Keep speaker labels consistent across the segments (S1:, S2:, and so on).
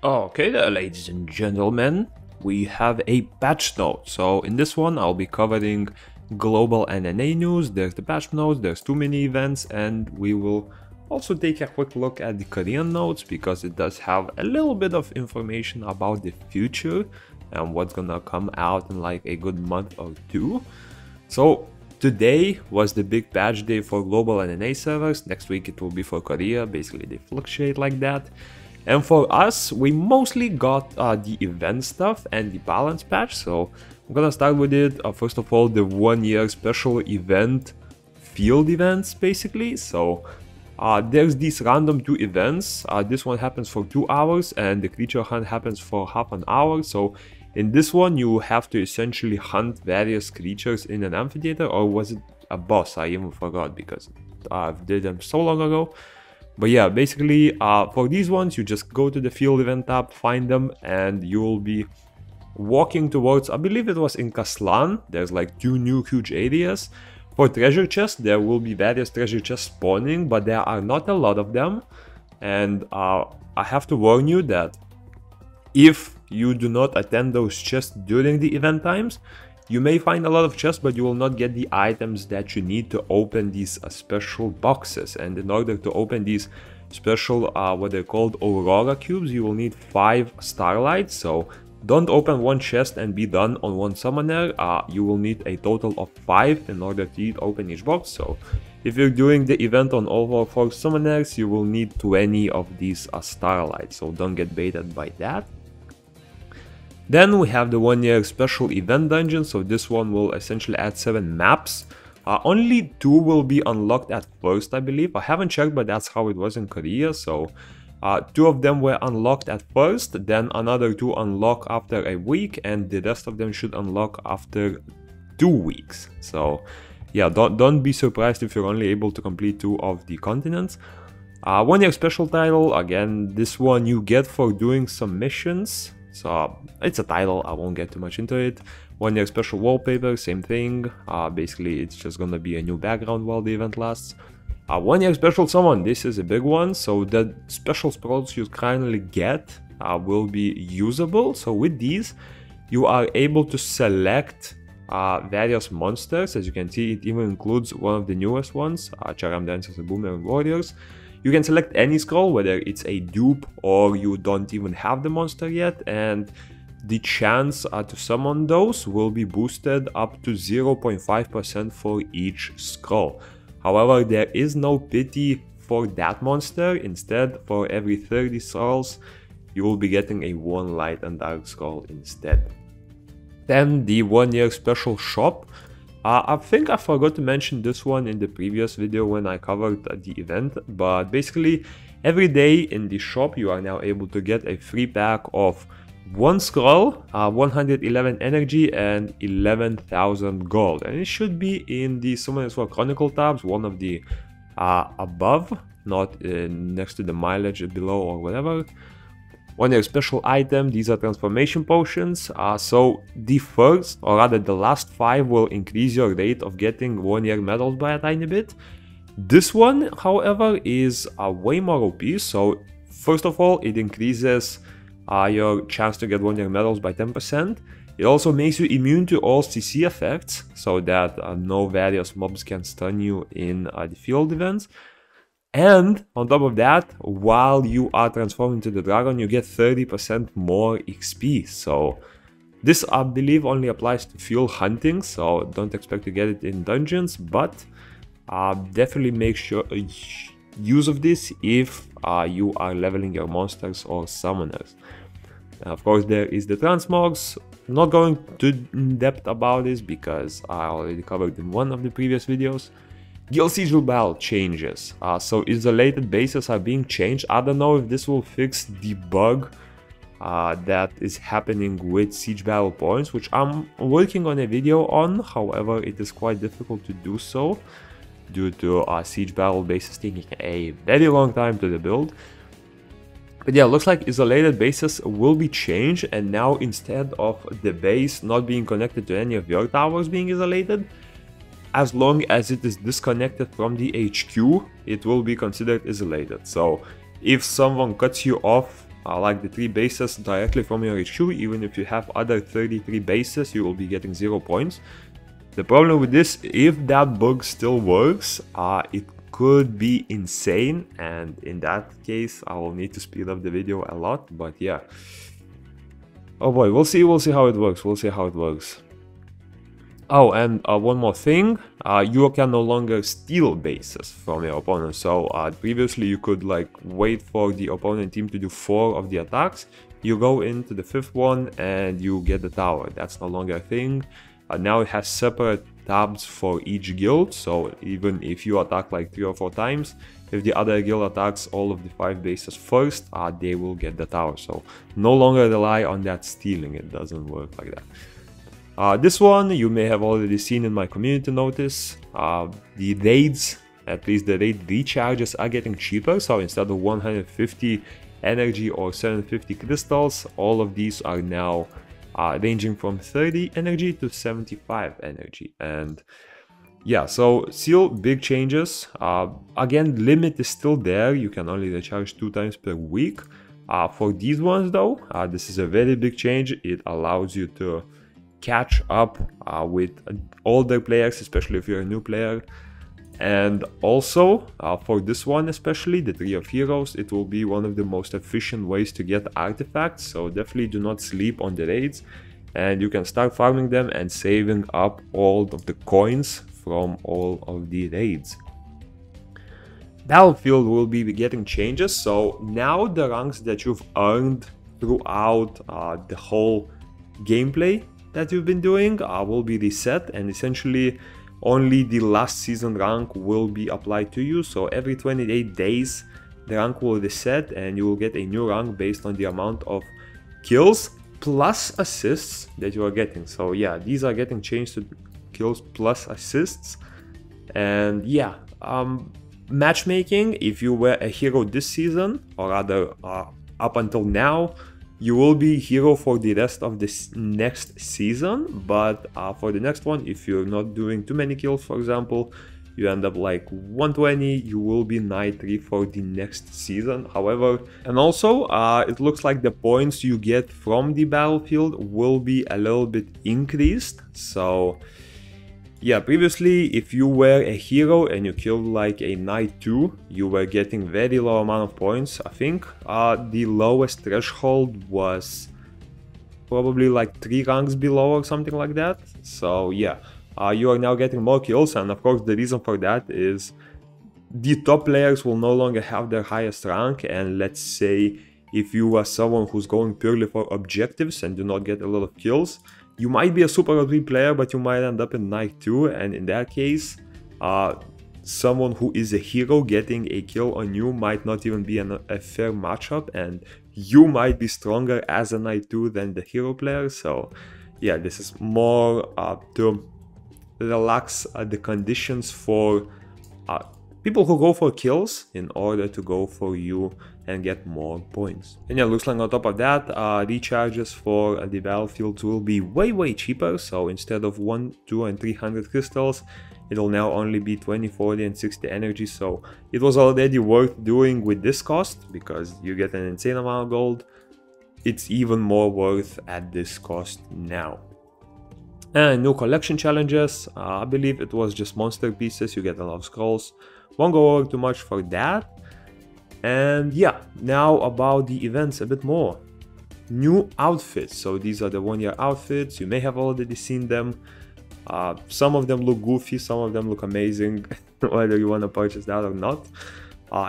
S1: Okay there, ladies and gentlemen, we have a patch note. So in this one I'll be covering global NNA news, there's the patch notes, there's 2 mini events, and we will also take a quick look at the Korean notes because it does have a little bit of information about the future and what's gonna come out in like a good month or two. So today was the big patch day for global NNA servers. Next week it will be for Korea. Basically they fluctuate like that. And for us, we mostly got the event stuff and the balance patch. So I'm gonna start with it. First of all, the 1 year special event, field events basically. So there's these random 2 events. This one happens for 2 hours and the creature hunt happens for half an hour. So in this one, you have to essentially hunt various creatures in an amphitheater, or was it a boss? I even forgot because I did them so long ago. But yeah, basically for these ones, you just go to the field event tab, find them, and you will be walking towards, I believe it was in Kaslan. There's like 2 new huge areas. For treasure chests, there will be various treasure chests spawning, but there are not a lot of them. And I have to warn you that if you do not attend those chests during the event times, you may find a lot of chests, but you will not get the items that you need to open these special boxes. And in order to open these special, what they're called Aurora cubes, you will need 5 starlights. So don't open 1 chest and be done on 1 summoner. You will need a total of 5 in order to open each box. So if you're doing the event on all 4 summoners, you will need 20 of these starlights. So don't get baited by that. Then we have the 1 year special event dungeon. So this one will essentially add 7 maps. Only 2 will be unlocked at first, I believe. I haven't checked, but that's how it was in Korea. So 2 of them were unlocked at first, then another 2 unlock after a week, and the rest of them should unlock after 2 weeks. So yeah, don't be surprised if you're only able to complete 2 of the continents. 1 year special title, again, this one you get for doing some missions. So it's a title, I won't get too much into it. 1 year special wallpaper, same thing. Basically it's just gonna be a new background while the event lasts. 1 year special summon, this is a big one. So the special spells you currently get will be usable. So with these, you are able to select various monsters. As you can see, it even includes one of the newest ones, Charam Dancers and Boomerang Warriors. You can select any scroll, whether it's a dupe or you don't even have the monster yet, and the chance to summon those will be boosted up to 0.5% for each scroll. However, there is no pity for that monster. Instead, for every 30 scrolls, you will be getting a 1 light and dark scroll instead. Then the 1 year special shop. I think I forgot to mention this one in the previous video when I covered the event, but basically every day in the shop you are now able to get a free pack of 1 scroll, 111 energy, and 11,000 gold. And it should be in the Summoners for Chronicle tabs, one of the above, not next to the mileage below or whatever. 1 year special item, these are transformation potions. So the first, or rather the last 5 will increase your rate of getting 1 year medals by a tiny bit. This one, however, is way more OP. So first of all, it increases your chance to get 1 year medals by 10%. It also makes you immune to all CC effects, so that no various mobs can stun you in the field events. And on top of that, while you are transforming to the dragon, you get 30% more XP. So this, I believe, only applies to field hunting, so don't expect to get it in dungeons, but definitely make sure use of this if you are leveling your monsters or summoners. Of course, there is the transmogs. I'm not going too in depth about this because I already covered in one of the previous videos. Guild Siege Battle changes, so isolated bases are being changed. I don't know if this will fix the bug that is happening with Siege Battle points, which I'm working on a video on. However, it is quite difficult to do so due to Siege Battle bases taking a very long time to build. But yeah, looks like isolated bases will be changed, and now instead of the base not being connected to any of your towers being isolated, as long as it is disconnected from the HQ, it will be considered isolated. So if someone cuts you off like the 3 bases directly from your HQ. Even if you have other 33 bases, you will be getting 0 points. The problem with this, if that bug still works, it could be insane, and in that case I will need to speed up the video a lot. But yeah, oh boy, we'll see how it works. Oh, and one more thing, you can no longer steal bases from your opponent. So previously you could like wait for the opponent team to do 4 of the attacks, you go into the 5th one and you get the tower. That's no longer a thing. Now it has separate tabs for each guild, so even if you attack like 3 or 4 times, if the other guild attacks all of the 5 bases first, they will get the tower. So no longer rely on that stealing, it doesn't work like that. This one you may have already seen in my community notice. The raids, at least the raid recharges, are getting cheaper. So instead of 150 energy or 750 crystals, all of these are now ranging from 30 energy to 75 energy. And yeah, so still big changes. Again, limit is still there, you can only recharge 2 times per week. For these ones though, this is a very big change. It allows you to catch up with older players, especially if you're a new player. And also for this one, especially the Tree of Heroes, it will be one of the most efficient ways to get artifacts. So definitely do not sleep on the raids, and you can start farming them and saving up all of the coins from all of the raids. Battlefield will be getting changes. So now the ranks that you've earned throughout the whole gameplay that you've been doing will be reset, and essentially only the last season rank will be applied to you. So every 28 days the rank will reset and you will get a new rank based on the amount of kills plus assists that you are getting. So yeah, these are getting changed to kills plus assists. And yeah, matchmaking, if you were a hero this season, or rather up until now, you will be hero for the rest of this next season. But for the next one, if you're not doing too many kills, for example, you end up like 120, you will be Knight 3 for the next season. However, and also it looks like the points you get from the battlefield will be a little bit increased. So yeah, previously if you were a hero and you killed like a Knight 2, you were getting very low amount of points. I think the lowest threshold was probably like 3 ranks below or something like that. So yeah, you are now getting more kills, and of course the reason for that is the top players will no longer have their highest rank. And let's say if you are someone who's going purely for objectives and do not get a lot of kills, you might be a super OP player, but you might end up in Knight 2, and in that case, someone who is a hero getting a kill on you might not even be a fair matchup, and you might be stronger as a Knight 2 than the hero player. So yeah, this is more to relax the conditions for people who go for kills in order to go for you and get more points. And yeah, looks like on top of that, recharges for the battlefields will be way cheaper. So instead of 1, 2 and 300 crystals, it will now only be 20, 40 and 60 energy. So it was already worth doing with this cost because you get an insane amount of gold. It's even more worth at this cost now. And new collection challenges, I believe it was just monster pieces, you get a lot of scrolls. Won't go over too much for that. And yeah, now about the events a bit more. New outfits, so these are the 1-year outfits, you may have already seen them. Some of them look goofy, some of them look amazing. Whether you want to purchase that or not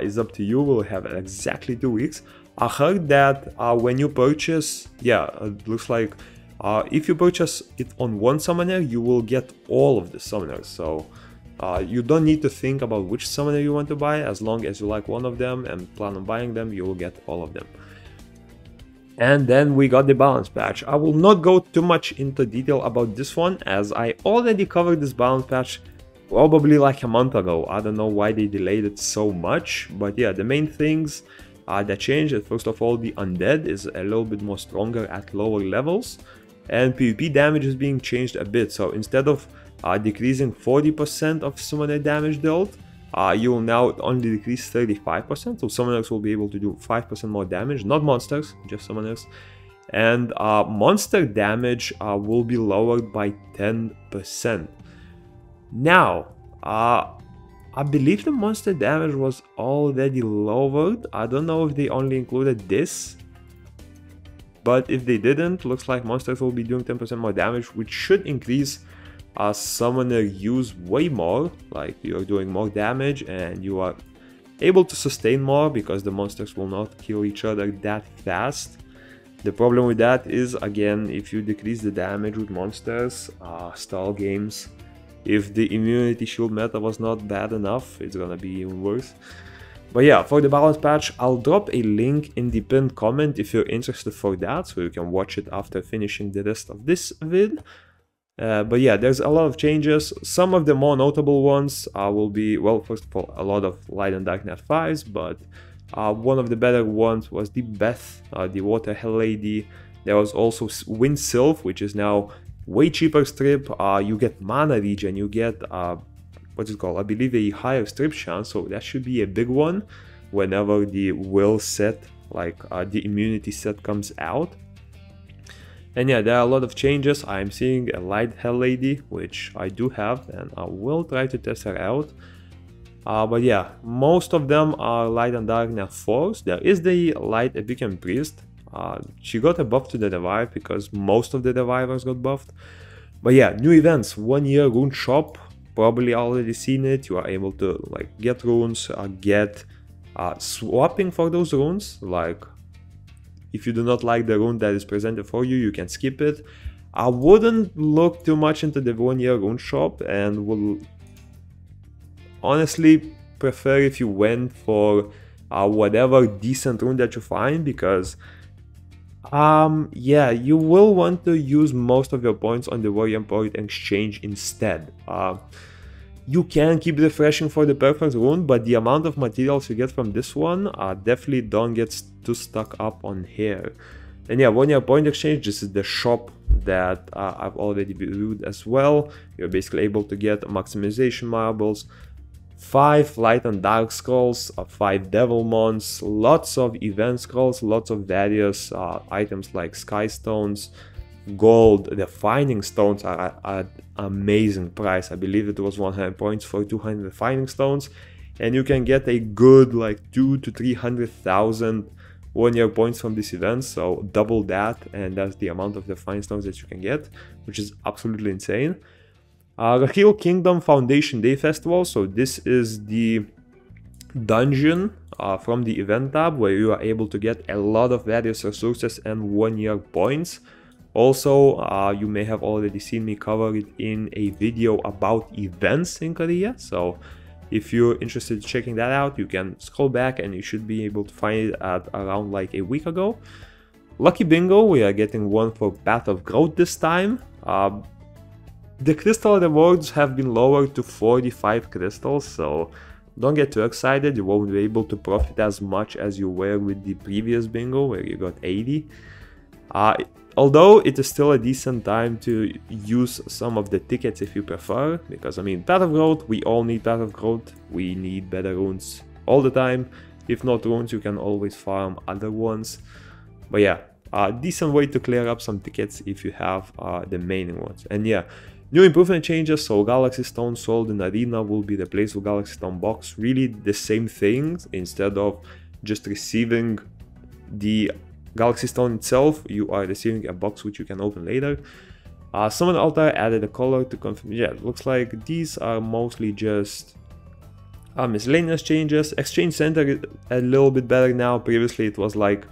S1: is up to you. We'll have exactly 2 weeks. I heard that when you purchase, yeah, it looks like if you purchase it on one summoner, you will get all of the summoners. So you don't need to think about which summoner you want to buy. As long as you like one of them and plan on buying them, you will get all of them. And then we got the balance patch. I will not go too much into detail about this one, as I already covered this balance patch probably like a month ago. I don't know why they delayed it so much, but yeah, the main things that changed is, first of all, the undead is a little bit more stronger at lower levels, and PvP damage is being changed a bit. So instead of decreasing 40% of summoner damage dealt, you will now only decrease 35%, so summoners will be able to do 5% more damage, not monsters, just summoners. And monster damage will be lowered by 10%. Now, I believe the monster damage was already lowered. I don't know if they only included this, but if they didn't, looks like monsters will be doing 10% more damage, which should increase summoner use way more. Like, you're doing more damage and you are able to sustain more because the monsters will not kill each other that fast. The problem with that is, again, if you decrease the damage with monsters, stall games, if the immunity shield meta was not bad enough, it's gonna be even worse. But yeah, for the balance patch, I'll drop a link in the pinned comment if you're interested for that, so you can watch it after finishing the rest of this vid. But yeah, there's a lot of changes. Some of the more notable ones will be, well, first of all, a lot of light and dark net 5s, but one of the better ones was the Beth, the Water Hell Lady. There was also Wind Sylph, which is now way cheaper strip. You get mana regen, you get what's it called? I believe a higher strip chance, so that should be a big one whenever the will set, like the immunity set, comes out. And yeah, there are a lot of changes. I'm seeing a Light Hell Lady, which I do have, and I will try to test her out. But yeah, most of them are Light and Dark Net 4s. There is the Light Epican Priest. She got a buff to the revive because most of the revivers got buffed. But yeah, new events, 1 year rune shop. Probably already seen it. You are able to like get runes, get swapping for those runes. Like, if you do not like the rune that is presented for you, you can skip it. I wouldn't look too much into the 1 year rune shop, and will honestly prefer if you went for whatever decent rune that you find, because yeah, you will want to use most of your points on the Warrior Point exchange instead. You can keep refreshing for the perfect rune, but the amount of materials you get from this one definitely don't get too stuck up on here. And yeah, Warrior Point exchange, this is the shop that I've already reviewed as well. You're basically able to get maximization marbles, 5 light and dark scrolls, 5 devil mons, lots of event scrolls, lots of various items like sky stones, gold. Refining stones are at amazing price. I believe it was 100 points for 200 refining stones, and you can get a good like 200,000 to 300,000 1 year points from this event, so double that, and that's the amount of refining stones that you can get, which is absolutely insane. Rahil Kingdom Foundation Day Festival, so this is the dungeon from the event tab where you are able to get a lot of various resources and 1 year points. Also, you may have already seen me cover it in a video about events in Korea, so if you're interested in checking that out, you can scroll back and you should be able to find it at around like a week ago. Lucky Bingo, we are getting one for Path of Growth this time. The crystal rewards have been lowered to 45 crystals, so don't get too excited. You won't be able to profit as much as you were with the previous bingo where you got 80. Although it is still a decent time to use some of the tickets if you prefer, because I mean, Path of Growth, we all need Path of Growth. We need better runes all the time. If not runes, you can always farm other ones. But yeah, a decent way to clear up some tickets if you have the main ones. And yeah, new improvement changes, so Galaxy Stone sold in Arena will be replaced with Galaxy Stone Box. Really the same thing, instead of just receiving the Galaxy Stone itself, you are receiving a box which you can open later. Summon Altar added a color to confirm. Yeah, it looks like these are mostly just miscellaneous changes. Exchange Center is a little bit better now. Previously it was like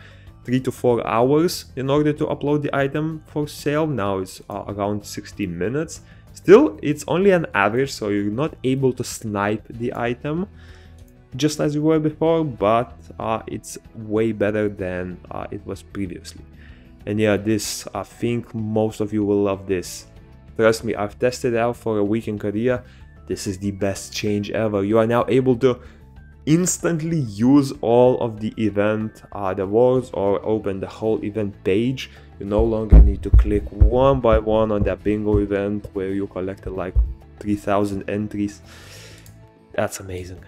S1: 3 to 4 hours in order to upload the item for sale. Now it's around 60 minutes. Still, it's only an average, so you're not able to snipe the item just as you were before, but it's way better than it was previously. And yeah, this, I think most of you will love this. Trust me, I've tested it out for a week in Korea. This is the best change ever. You are now able to instantly use all of the event rewards or open the whole event page. You no longer need to click one by one on that bingo event where you collected like 3,000 entries. That's amazing.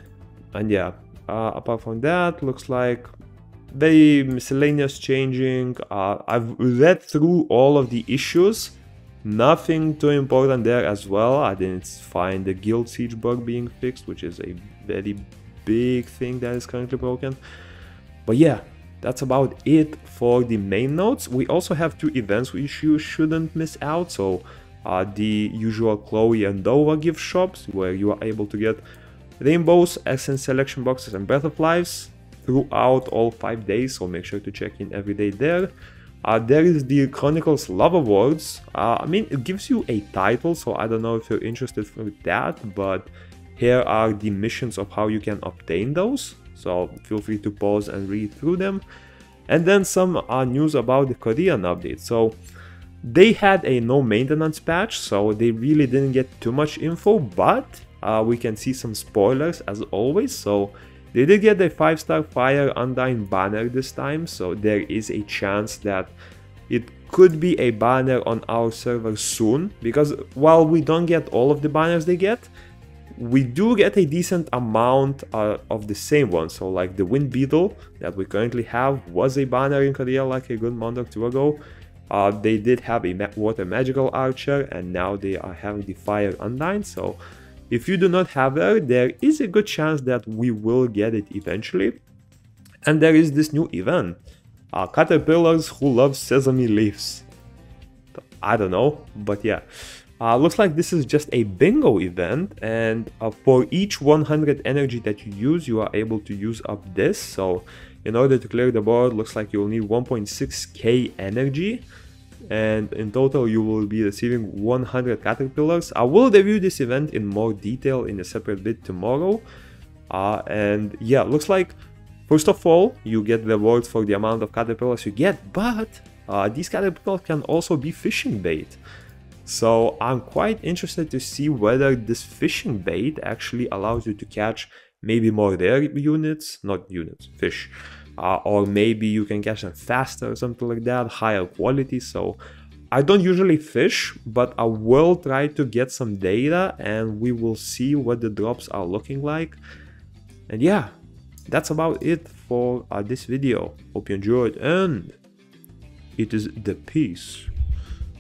S1: And yeah, apart from that, looks like very miscellaneous changing. I've read through all of the issues. Nothing too important there as well. I didn't find the guild siege bug being fixed, which is a very big thing that is currently broken. But yeah, that's about it for the main notes. We also have 2 events which you shouldn't miss out. So the usual Chloe and Dova gift shops, where you are able to get rainbows, essence selection boxes, and breath of lives throughout all 5 days, so make sure to check in every day there. There is the Chronicles Love Awards. I mean, it gives you a title, so I don't know if you're interested in that, but here are the missions of how you can obtain those, so feel free to pause and read through them. And then some news about the Korean update. So they had a no maintenance patch, so they really didn't get too much info, but we can see some spoilers as always. So they did get a 5-star Fire Undying banner this time, so there is a chance that it could be a banner on our server soon, because while we don't get all of the banners they get, we do get a decent amount of the same one. So like the Wind Beetle that we currently have was a banner in Korea like a good month or 2 ago. They did have a Water Magical Archer, and now they are having the Fire Undying, so if you do not have her, there is a good chance that we will get it eventually. And there is this new event, Caterpillars Who Love Sesame Leaves. I don't know, but yeah. Looks like this is just a bingo event, and for each 100 energy that you use, you are able to use up this. So in order to clear the board, looks like you'll need 1.6k energy. And in total you will be receiving 100 caterpillars. I will review this event in more detail in a separate vid tomorrow. And yeah, looks like first of all you get rewards for the amount of caterpillars you get, but these caterpillars can also be fishing bait. So I'm quite interested to see whether this fishing bait actually allows you to catch maybe more rare fish. Or maybe you can catch them faster or something like that, higher quality. So I don't usually fish, but I will try to get some data and we will see what the drops are looking like. And yeah, that's about it for this video. Hope you enjoyed, and it is the peace.